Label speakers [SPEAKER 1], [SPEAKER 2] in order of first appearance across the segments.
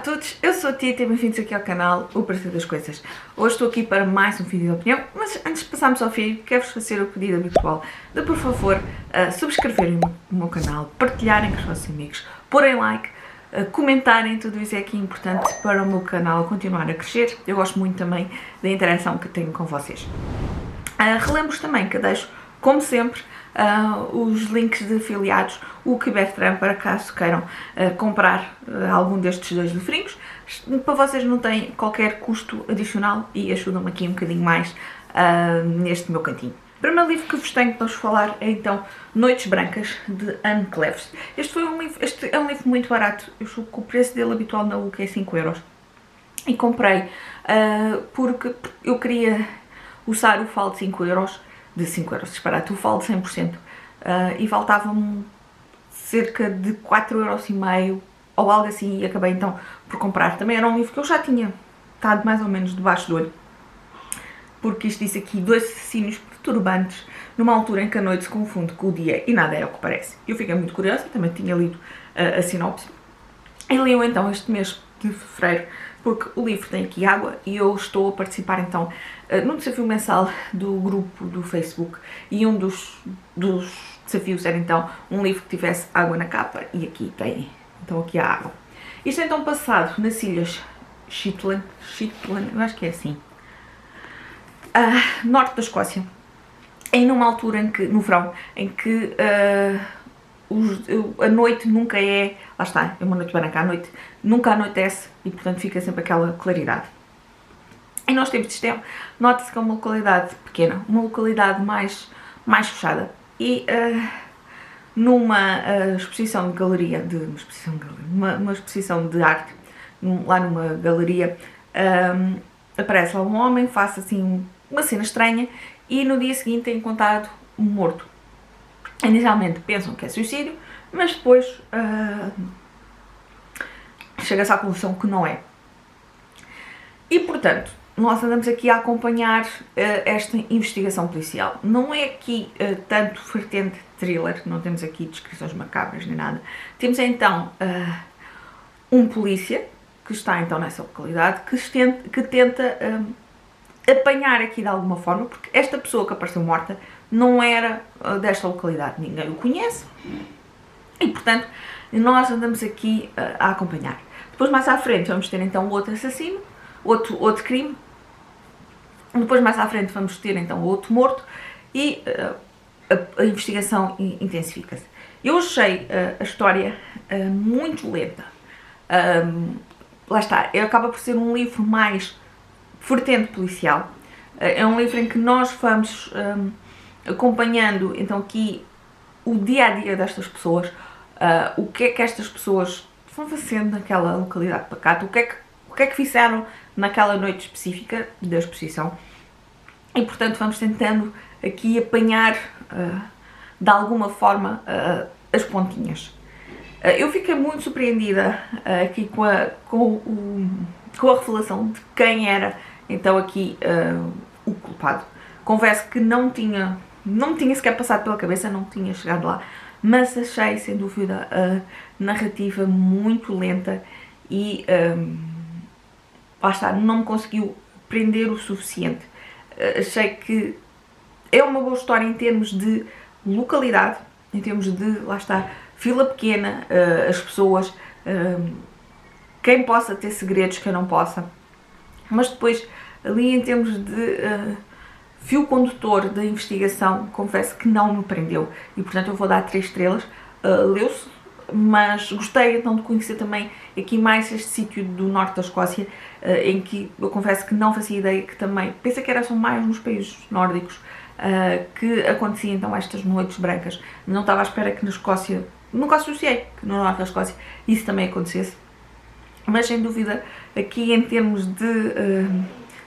[SPEAKER 1] todos, eu sou a Tita e bem-vindos aqui ao canal O Prazer das Coisas. Hoje estou aqui para mais um vídeo de opinião, mas antes de passarmos ao vídeo, quero-vos fazer o pedido habitual de, por favor, subscreverem o meu canal, partilharem com os vossos amigos, porem like, comentarem, tudo isso é aqui importante para o meu canal continuar a crescer. Eu gosto muito também da interação que tenho com vocês. Relembro-vos também que deixo, como sempre, os links de afiliados, o Kibertram, para caso queiram comprar algum destes dois livrinhos. Para vocês não tem qualquer custo adicional e ajudam-me aqui um bocadinho mais neste meu cantinho. O primeiro livro que vos tenho para vos falar é então Noites Brancas, de Anne Cleves. Este é um livro muito barato, eu julgo que o preço dele habitual na UK é 5€. E comprei porque eu queria usar o falo de 5€, de 5€, disparate, o falo de 100%, e faltavam-me cerca de 4,5€ ou algo assim, e acabei então por comprar. Também era um livro que eu já tinha estado mais ou menos debaixo do olho, porque isto disse aqui: dois assassinos perturbantes numa altura em que a noite se confunde com o dia e nada é o que parece. Eu fiquei muito curiosa, também tinha lido a sinopse, e li então este mês de fevereiro, porque o livro tem aqui água e eu estou a participar então num desafio mensal do grupo do Facebook, e um dos desafios era então um livro que tivesse água na capa, e aqui tem então aqui a água. Isto é então passado nas ilhas Shetland, eu acho que é assim, norte da Escócia, em numa altura em que, no verão, em que a noite nunca é, lá está, é uma noite branca, a noite nunca anoitece e portanto fica sempre aquela claridade. E nós temos de sistema, nota-se que é uma localidade pequena, uma localidade mais fechada, e numa exposição de galeria, uma exposição de arte, lá numa galeria, aparece lá um homem, faz assim uma cena estranha, e no dia seguinte é encontrado morto. Inicialmente pensam que é suicídio, mas depois chega-se à conclusão que não é. E portanto, nós andamos aqui a acompanhar esta investigação policial. Não é aqui tanto vertente thriller, não temos aqui descrições macabras nem nada. Temos então um polícia que está então nessa localidade, que tenta apanhar aqui de alguma forma, porque esta pessoa que apareceu morta não era desta localidade, ninguém o conhece, e portanto nós andamos aqui a acompanhar. Depois mais à frente vamos ter então outro assassino, outro crime, depois mais à frente vamos ter então outro morto, e a investigação intensifica-se. Eu achei a história muito lenta, lá está, acaba por ser um livro mais vertente policial, é um livro em que nós vamos acompanhando então aqui o dia-a-dia destas pessoas, o que é que estas pessoas vão fazendo naquela localidade pacata, o que é que fizeram naquela noite específica da exposição, e portanto vamos tentando aqui apanhar de alguma forma as pontinhas. Eu fiquei muito surpreendida aqui com a revelação de quem era então aqui o culpado. Confesso que não tinha sequer passado pela cabeça, não tinha chegado lá, mas achei sem dúvida a narrativa muito lenta e lá está, não me conseguiu prender o suficiente. Achei que é uma boa história em termos de localidade, em termos de, lá está, fila pequena, as pessoas, quem possa ter segredos, quem não possa, mas depois ali em termos de fio condutor da investigação, confesso que não me prendeu, e portanto eu vou dar 3 estrelas. Leu-se, mas gostei então de conhecer também aqui mais este sítio do norte da Escócia, em que eu confesso que não fazia ideia, que também, pensei que era só mais nos países nórdicos que acontecia então estas noites brancas. Não estava à espera que na Escócia, nunca associei que no norte da Escócia isso também acontecesse, mas sem dúvida aqui em termos de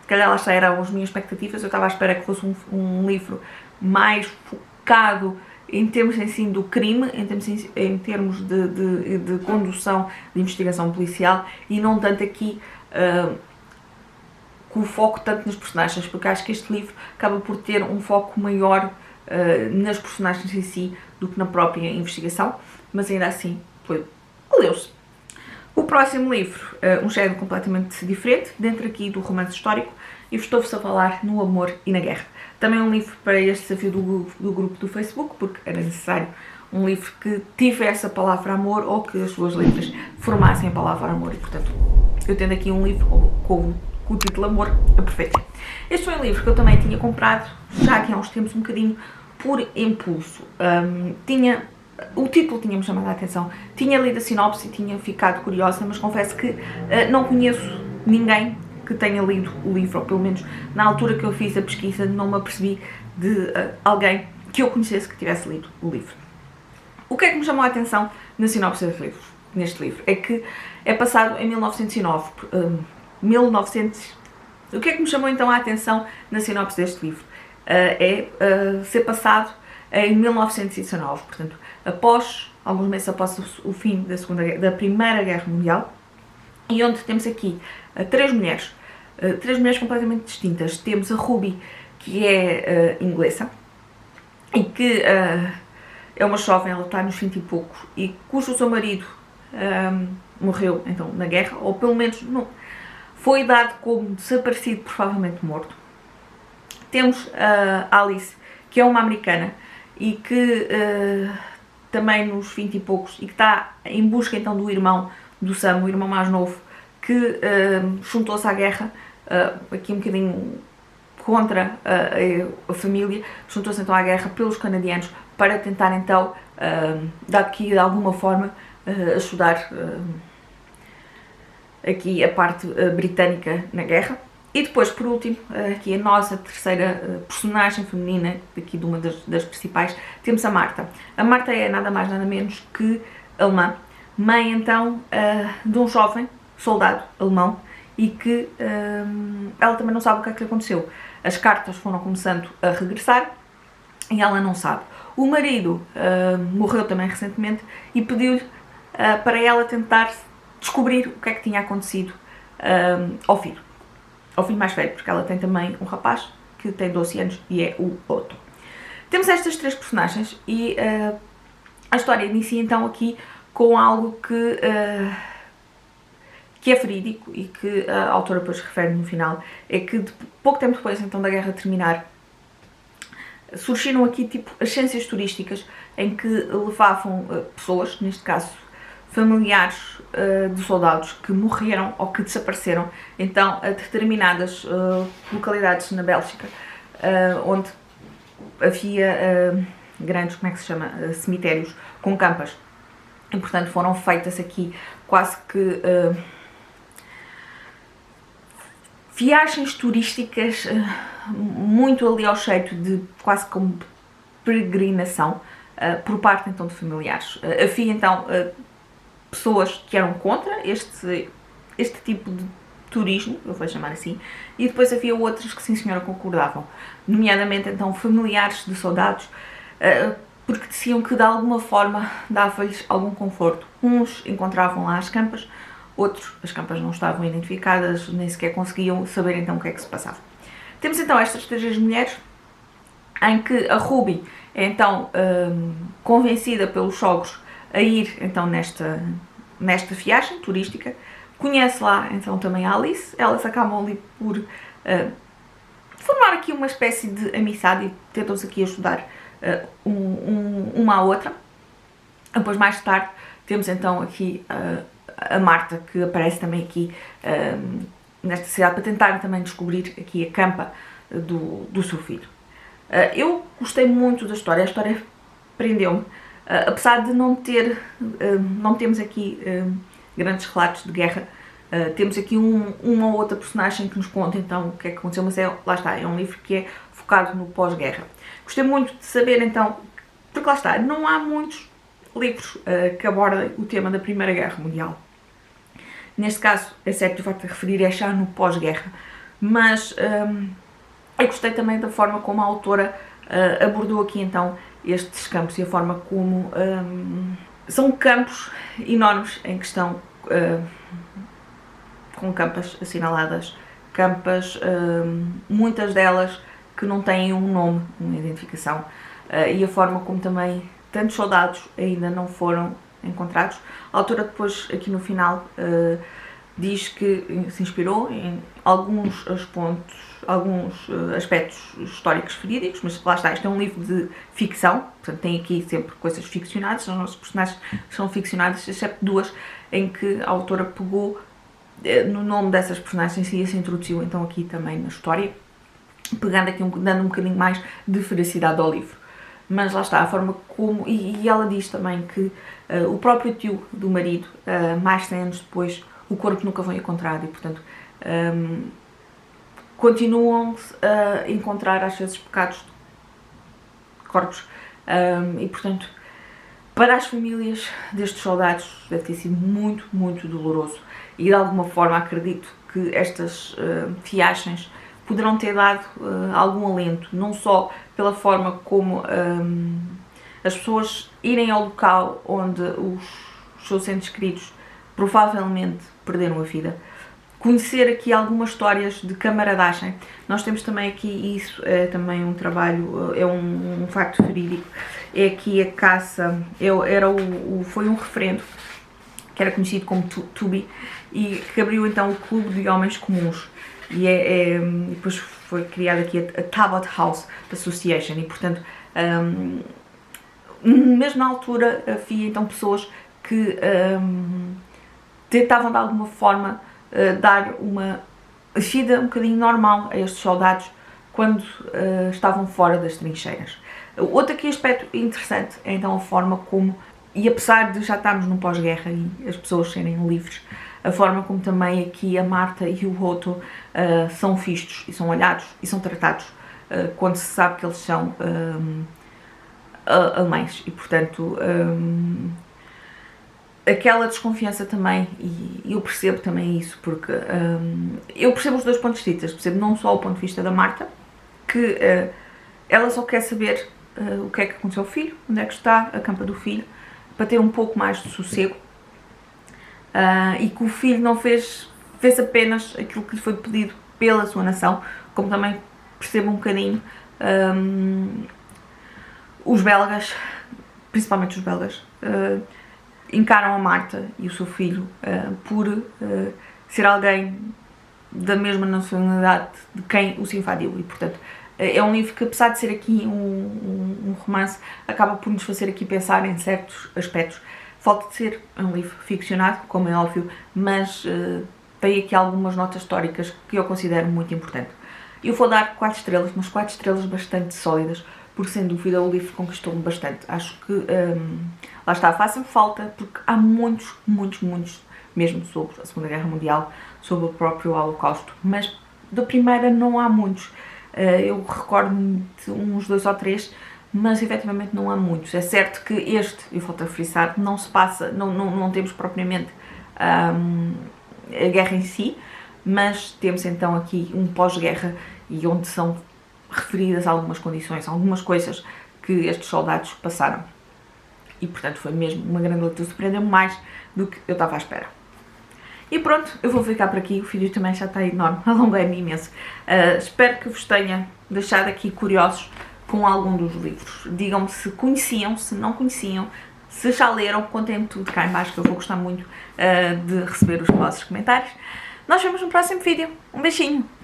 [SPEAKER 1] se calhar lá eram as minhas expectativas. Eu estava à espera que fosse um livro mais focado em termos assim do crime, em termos de condução de investigação policial, e não tanto aqui com o foco tanto nas personagens, porque acho que este livro acaba por ter um foco maior nas personagens em si do que na própria investigação, mas ainda assim leu-se. O próximo livro, um género completamente diferente, dentro aqui do romance histórico, e estou-vos a falar no amor e na guerra. Também um livro para este desafio do grupo do Facebook, porque era necessário um livro que tivesse a palavra amor ou que as suas letras formassem a palavra amor, e portanto eu tendo aqui um livro com o título Amor, aproveitei. Este foi um livro que eu também tinha comprado já aqui há uns tempos, um bocadinho por impulso. O título tinha-me chamado a atenção, tinha lido a sinopse e tinha ficado curiosa, mas confesso que não conheço ninguém que tenha lido o livro, ou pelo menos na altura que eu fiz a pesquisa não me apercebi de alguém que eu conhecesse que tivesse lido o livro. O que é que me chamou a atenção na sinopse neste livro? É que é passado em 1909. O que é que me chamou então a atenção na sinopse deste livro? Ser passado em 1919, portanto, alguns meses após o fim da Primeira Guerra Mundial, e onde temos aqui três mulheres completamente distintas. Temos a Ruby, que é inglesa, e que é uma jovem, ela está nos 20 e poucos, e cujo seu marido morreu então na guerra, ou pelo menos não, foi dado como desaparecido, provavelmente morto. Temos a Alice, que é uma americana, e que também nos 20 e poucos, e que está em busca então do irmão do Sam, o irmão mais novo, que juntou-se à guerra, aqui um bocadinho contra a família, juntou-se então à guerra pelos canadianos para tentar então, daqui de alguma forma, ajudar aqui a parte britânica na guerra. E depois, por último, aqui a nossa terceira personagem feminina, aqui de uma das principais, temos a Marta. A Marta é nada mais nada menos que alemã, mãe então de um jovem soldado alemão, e que ela também não sabe o que é que lhe aconteceu. As cartas foram começando a regressar e ela não sabe. O marido morreu também recentemente e pediu-lhe para ela tentar descobrir o que é que tinha acontecido ao filho mais velho, porque ela tem também um rapaz que tem 12 anos e é o Otto. Temos estas três personagens e a história inicia então aqui com algo que é verídico e que a autora depois refere no final, é que pouco tempo depois então da guerra terminar, surgiram aqui tipo as ciências turísticas, em que levavam pessoas, neste caso familiares de soldados que morreram ou que desapareceram, então a determinadas localidades na Bélgica, onde havia grandes, como é que se chama, cemitérios com campas, e portanto foram feitas aqui quase que viagens turísticas muito ali ao jeito de quase como peregrinação por parte então de familiares. Havia então pessoas que eram contra este tipo de turismo, eu vou chamar assim, e depois havia outras que sim senhora concordavam, nomeadamente então familiares de soldados, porque diziam que de alguma forma dava-lhes algum conforto. Uns encontravam lá as campas, outros as campas não estavam identificadas, nem sequer conseguiam saber então o que é que se passava. Temos então estas três mulheres, em que a Ruby é então convencida pelos sogros a ir então nesta viagem turística, conhece lá então também a Alice, elas acabam ali por formar aqui uma espécie de amizade e tentam-se aqui ajudar uma à outra. Depois mais tarde temos então aqui a Marta, que aparece também aqui nesta cidade para tentar também descobrir aqui a campa do seu filho. Eu gostei muito da história, a história prendeu-me. Apesar de não temos aqui grandes relatos de guerra, temos aqui uma ou outra personagem que nos conta então o que é que aconteceu, mas lá está, é um livro que é focado no pós-guerra. Gostei muito de saber então, porque lá está, não há muitos livros que abordem o tema da Primeira Guerra Mundial. Neste caso, é certo que eu vou te referir é já no pós-guerra, mas eu gostei também da forma como a autora abordou aqui então estes campos e a forma como são campos enormes em que estão com campas assinaladas, campas, muitas delas que não têm um nome, uma identificação, e a forma como também tantos soldados ainda não foram encontrados. A autora depois, aqui no final, diz que se inspirou em alguns aspectos históricos verídicos, mas lá está, isto é um livro de ficção, portanto tem aqui sempre coisas ficcionadas, os nossos personagens são ficcionados, exceto duas em que a autora pegou no nome dessas personagens e se introduziu então aqui também na história, pegando aqui, dando um bocadinho mais de veracidade ao livro. Mas lá está, a forma como... E ela diz também que o próprio tio do marido, mais de 100 anos depois, o corpo nunca foi encontrado e, portanto, continuam-se a encontrar, às vezes, pecados de corpos. E, portanto, para as famílias destes soldados deve ter sido muito, muito doloroso. E, de alguma forma, acredito que estas viagens poderão ter dado algum alento, não só pela forma como as pessoas irem ao local onde os seus entes queridos provavelmente perderam a vida, conhecer aqui algumas histórias de camaradagem. Nós temos também aqui, isso é também um trabalho, é um facto verídico, é aqui a caça, foi um referendo que era conhecido como Tubi e que abriu então o Clube de Homens Comuns. E depois foi criada aqui a Talbot House Association e, portanto, mesmo na altura havia então pessoas que tentavam de alguma forma dar uma vida um bocadinho normal a estes soldados quando estavam fora das trincheiras. Outro aqui aspecto interessante é então a forma como, e apesar de já estarmos num pós-guerra e as pessoas serem livres, a forma como também aqui a Marta e o Otto são vistos e são olhados e são tratados quando se sabe que eles são alemães e, portanto, aquela desconfiança também, e eu percebo também isso, porque eu percebo os dois pontos de vista, percebo não só o ponto de vista da Marta, que ela só quer saber o que é que aconteceu ao filho, onde é que está a campa do filho, para ter um pouco mais de sossego, e que o filho não fez apenas aquilo que lhe foi pedido pela sua nação, como também percebo um bocadinho os belgas, principalmente os belgas, encaram a Marta e o seu filho por ser alguém da mesma nacionalidade de quem os invadiu e, portanto, é um livro que, apesar de ser aqui um romance, acaba por nos fazer aqui pensar em certos aspectos. Falta de ser um livro ficcionado, como é óbvio, mas tem aqui algumas notas históricas que eu considero muito importante. Eu vou dar 4 estrelas, mas 4 estrelas bastante sólidas, porque sem dúvida o livro conquistou-me bastante. Acho que, lá está, faz-me falta, porque há muitos, mesmo sobre a Segunda Guerra Mundial, sobre o próprio Holocausto, mas da primeira não há muitos. Eu recordo-me de uns 2 ou 3, mas efetivamente não há muitos. É certo que este, eu volto a frisar, não se passa, não temos propriamente a guerra em si, mas temos então aqui um pós-guerra e onde são referidas algumas condições, algumas coisas que estes soldados passaram. E, portanto, foi mesmo uma grande leitura, surpreendeu-me mais do que eu estava à espera. E pronto, eu vou ficar por aqui, o vídeo também já está enorme, alonguei-me imenso. Espero que vos tenha deixado aqui curiosos com algum dos livros. Digam-me se conheciam, se não conheciam, se já leram, contem-me tudo cá em baixo, que eu vou gostar muito de receber os vossos comentários. Nós vemos no próximo vídeo. Um beijinho!